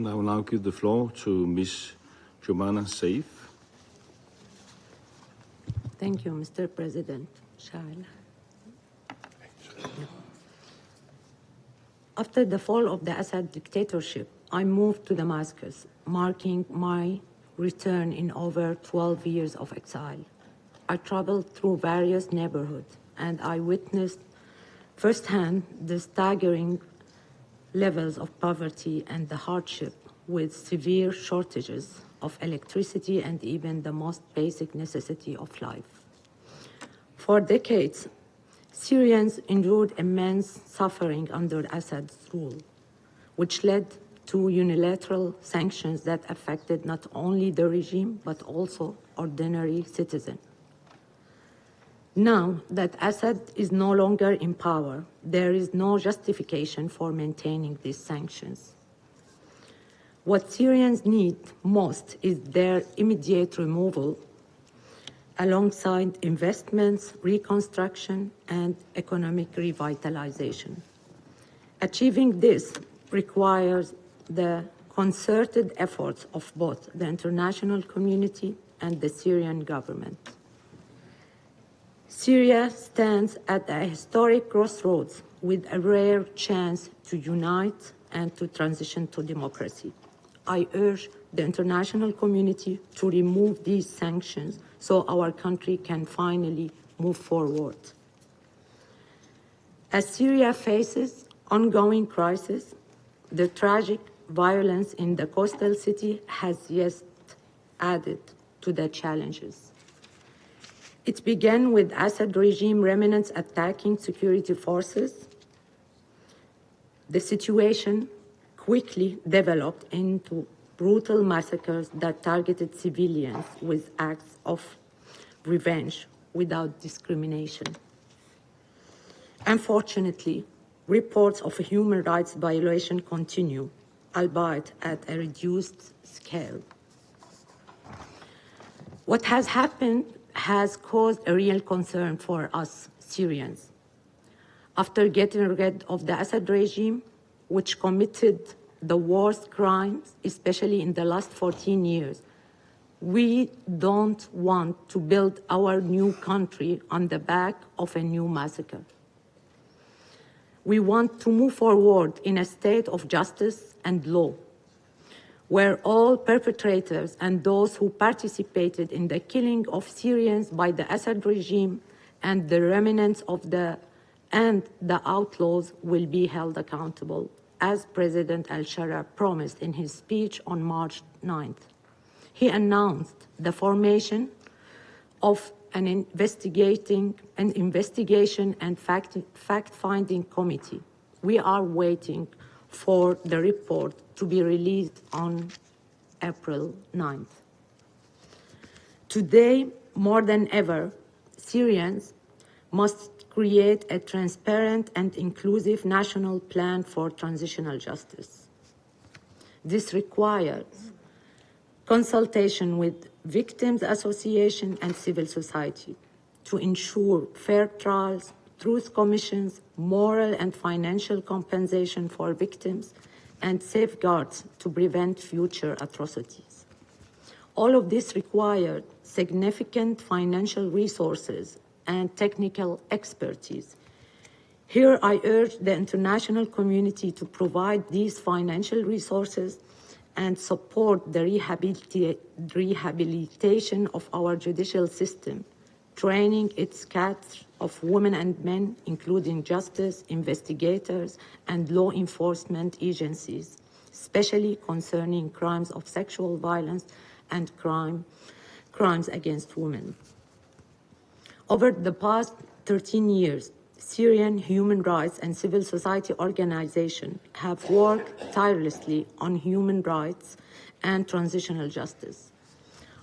I will now give the floor to Ms. Joumana Seif. Thank you, Mr. President. Shaila. After the fall of the Assad dictatorship, I moved to Damascus, marking my return in over 12 years of exile. I traveled through various neighborhoods, and I witnessed firsthand the staggering levels of poverty and the hardship with severe shortages of electricity and even the most basic necessity of life. For decades, Syrians endured immense suffering under Assad's rule, which led to unilateral sanctions that affected not only the regime, but also ordinary citizens. Now that Assad is no longer in power, there is no justification for maintaining these sanctions. What Syrians need most is their immediate removal, alongside investments, reconstruction, and economic revitalization. Achieving this requires the concerted efforts of both the international community and the Syrian government. Syria stands at a historic crossroads with a rare chance to unite and to transition to democracy. I urge the international community to remove these sanctions so our country can finally move forward. As Syria faces ongoing crisis, the tragic violence in the coastal city has yet added to the challenges. It began with Assad regime remnants attacking security forces. The situation quickly developed into brutal massacres that targeted civilians with acts of revenge without discrimination. Unfortunately, reports of human rights violation continue, albeit at a reduced scale. What has happened has caused a real concern for us Syrians. After getting rid of the Assad regime, which committed the worst crimes, especially in the last 14 years, we don't want to build our new country on the back of a new massacre. We want to move forward in a state of justice and law, where all perpetrators and those who participated in the killing of Syrians by the Assad regime and the remnants of the outlaws will be held accountable, as President al-Shara promised in his speech on March 9th. He announced the formation of an investigation and fact-finding committee. We are waiting for the report to be released on April 9th. Today, more than ever, Syrians must create a transparent and inclusive national plan for transitional justice. This requires consultation with victims' associations and civil society to ensure fair trials, truth commissions, moral and financial compensation for victims, and safeguards to prevent future atrocities. All of this required significant financial resources and technical expertise. Here I urge the international community to provide these financial resources and support the rehabilitation of our judicial system, training its cadre of women and men, including justice, investigators, and law enforcement agencies, especially concerning crimes of sexual violence and crimes against women. Over the past 13 years, Syrian human rights and civil society organizations have worked tirelessly on human rights and transitional justice.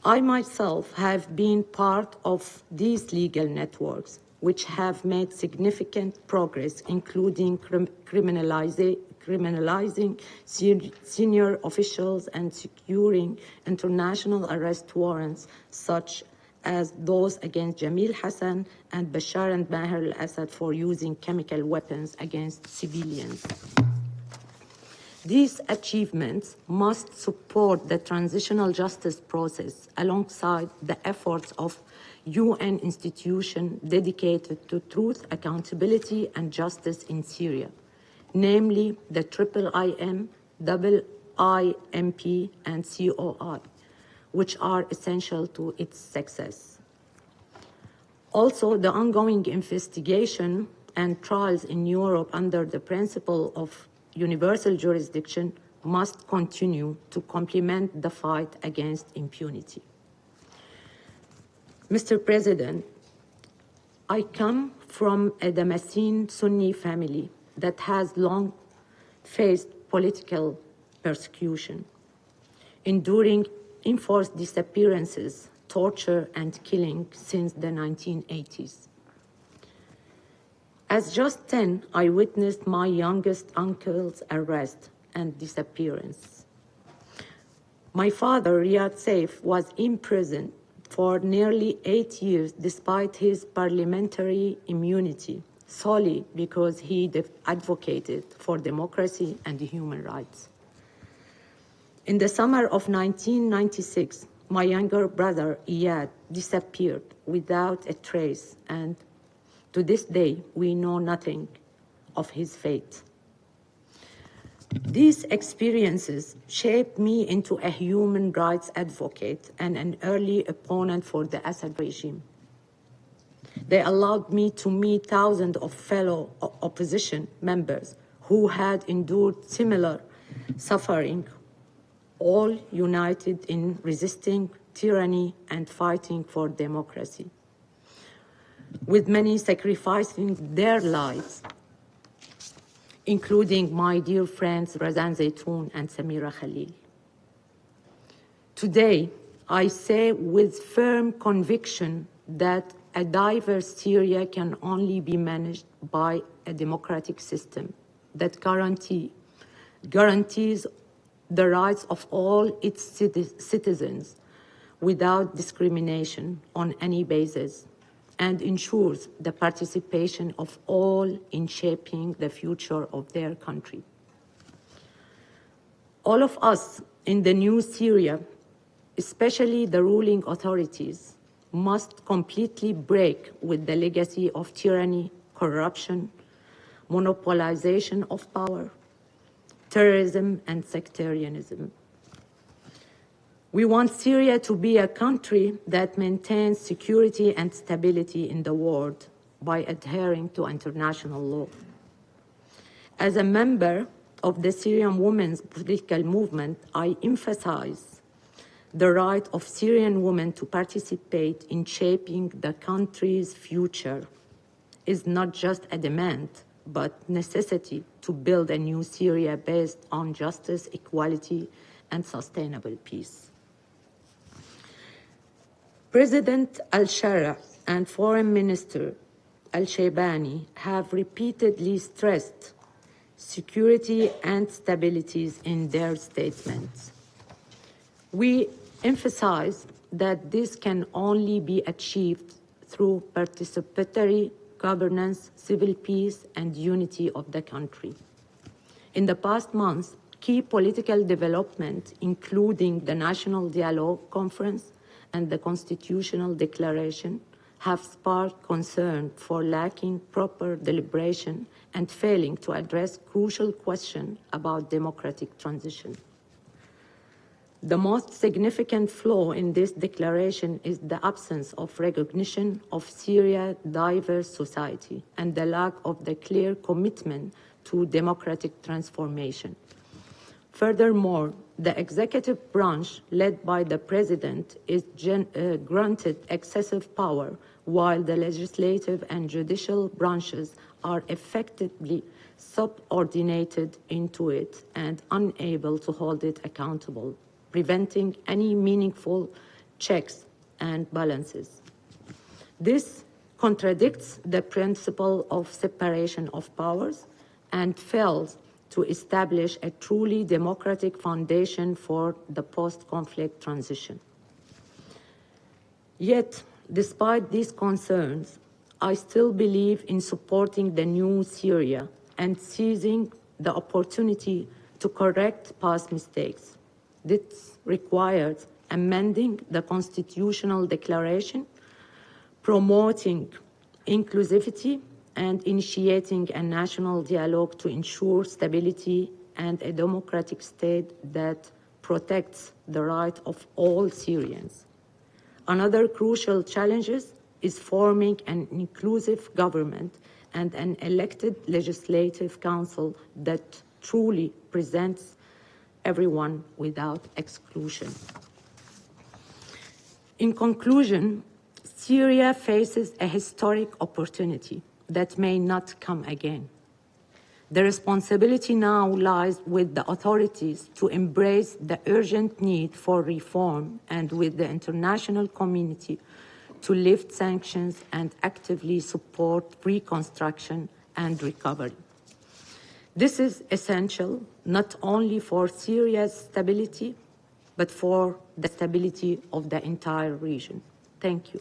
I myself have been part of these legal networks, which have made significant progress, including criminalizing senior officials and securing international arrest warrants, such as those against Jamil Hassan and Bashar and Maher al-Assad for using chemical weapons against civilians. These achievements must support the transitional justice process alongside the efforts of UN institutions dedicated to truth, accountability, and justice in Syria, namely the IIM, IIMP, and COI, which are essential to its success. Also, the ongoing investigation and trials in Europe under the principle of universal jurisdiction must continue to complement the fight against impunity. Mr. President, I come from a Damascene Sunni family that has long faced political persecution, enduring enforced disappearances, torture, and killing since the 1980s. As just 10, I witnessed my youngest uncle's arrest and disappearance. My father, Riyad Seif, was imprisoned for nearly 8 years despite his parliamentary immunity, solely because he advocated for democracy and human rights. In the summer of 1996, my younger brother, Iyad, disappeared without a trace, and to this day, we know nothing of his fate. These experiences shaped me into a human rights advocate and an early opponent for the Assad regime. They allowed me to meet thousands of fellow opposition members who had endured similar suffering, all united in resisting tyranny and fighting for democracy, with many sacrificing their lives, including my dear friends Razan Zaytoun and Samira Khalil. Today, I say with firm conviction that a diverse Syria can only be managed by a democratic system that guarantees the rights of all its citizens without discrimination on any basis, and ensures the participation of all in shaping the future of their country. All of us in the new Syria, especially the ruling authorities, must completely break with the legacy of tyranny, corruption, monopolization of power, terrorism, and sectarianism. We want Syria to be a country that maintains security and stability in the world by adhering to international law. As a member of the Syrian women's political movement, I emphasize the right of Syrian women to participate in shaping the country's future is not just a demand, but necessity to build a new Syria based on justice, equality, and sustainable peace. President al-Shara and Foreign Minister al-Shaybani have repeatedly stressed security and stabilities in their statements. We emphasize that this can only be achieved through participatory governance, civil peace, and unity of the country. In the past months, key political developments, including the National Dialogue Conference and the Constitutional Declaration, have sparked concern for lacking proper deliberation and failing to address crucial questions about democratic transition. The most significant flaw in this declaration is the absence of recognition of Syria's diverse society and the lack of the clear commitment to democratic transformation. Furthermore, the executive branch, led by the president, is granted excessive power, while the legislative and judicial branches are effectively subordinated into it and unable to hold it accountable, preventing any meaningful checks and balances. This contradicts the principle of separation of powers and fails to establish a truly democratic foundation for the post-conflict transition. Yet, despite these concerns, I still believe in supporting the new Syria and seizing the opportunity to correct past mistakes. This requires amending the constitutional declaration, promoting inclusivity, and initiating a national dialogue to ensure stability and a democratic state that protects the right of all Syrians. Another crucial challenge is forming an inclusive government and an elected legislative council that truly presents everyone without exclusion. In conclusion, Syria faces a historic opportunity that may not come again. The responsibility now lies with the authorities to embrace the urgent need for reform and with the international community to lift sanctions and actively support reconstruction and recovery. This is essential not only for Syria's stability, but for the stability of the entire region. Thank you.